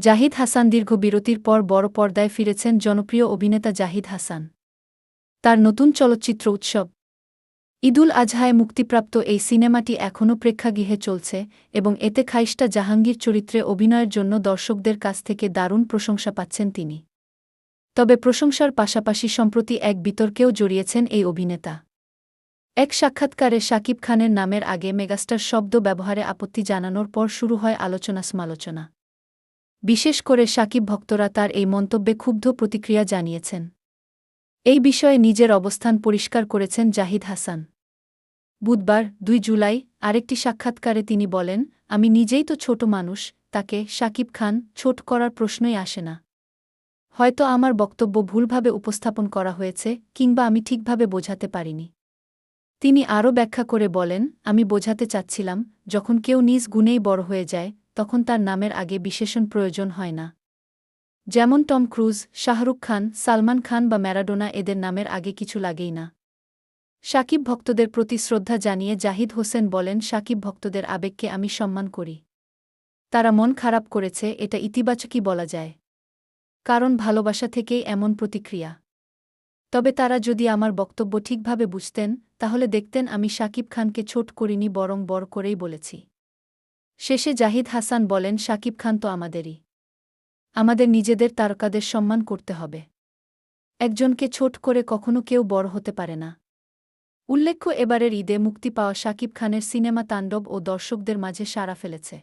জাহিদ হাসান দীর্ঘ বিরতির পর বড় পর্দায় ফিরেছেন জনপ্রিয় অভিনেতা জাহিদ হাসান। তার নতুন চলচ্চিত্র উৎসব ঈদুল আজহায় মুক্তিপ্রাপ্ত এই সিনেমাটি এখনও প্রেক্ষাগৃহে চলছে এবং এতে খাইস্টা জাহাঙ্গীর চরিত্রে অভিনয়ের জন্য দর্শকদের কাছ থেকে দারুণ প্রশংসা পাচ্ছেন তিনি। তবে প্রশংসার পাশাপাশি সম্প্রতি এক বিতর্কেও জড়িয়েছেন এই অভিনেতা। এক সাক্ষাৎকারে শাকিব খানের নামের আগে মেগাস্টার শব্দ ব্যবহারে আপত্তি জানানোর পর শুরু হয় আলোচনা-সমালোচনা। বিশেষ করে শাকিব ভক্তরা তার এই মন্তব্যে ক্ষুব্ধ প্রতিক্রিয়া জানিয়েছেন। এই বিষয়ে নিজের অবস্থান পরিষ্কার করেছেন জাহিদ হাসান। বুধবার ২ জুলাই আরেকটি সাক্ষাৎকারে তিনি বলেন, আমি নিজেই তো ছোট মানুষ, তাকে শাকিব খান ছোট করার প্রশ্নই আসে না। হয়তো আমার বক্তব্য ভুলভাবে উপস্থাপন করা হয়েছে কিংবা আমি ঠিকভাবে বোঝাতে পারিনি। তিনি আরও ব্যাখ্যা করে বলেন, আমি বোঝাতে চাচ্ছিলাম, যখন কেউ নিজ গুণেই বড় হয়ে যায়, তখন তার নামের আগে বিশেষণ প্রয়োজন হয় না। যেমন টম ক্রুজ, শাহরুখ খান, সালমান খান বা ম্যারাডোনা, এদের নামের আগে কিছু লাগেই না। শাকিব ভক্তদের প্রতি শ্রদ্ধা জানিয়ে জাহিদ হোসেন বলেন, শাকিব ভক্তদের আবেগকে আমি সম্মান করি। তারা মন খারাপ করেছে, এটা ইতিবাচকই বলা যায়। কারণ ভালোবাসা থেকেই এমন প্রতিক্রিয়া। তবে তারা যদি আমার বক্তব্য ঠিকভাবে বুঝতেন, তাহলে দেখতেন আমি শাকিব খানকে ছোট করিনি, বরং বড় করেই বলেছি। শেষে জাহিদ হাসান বলেন, শাকিব খান তো আমাদেরই। আমাদের নিজেদের তারকাদের সম্মান করতে হবে। একজনকে ছোট করে কখনো কেউ বড় হতে পারে না। উল্লেখ্য, এবারের ঈদে মুক্তি পাওয়া শাকিব খানের সিনেমা তাণ্ডব ও দর্শকদের মাঝে সাড়া ফেলেছে।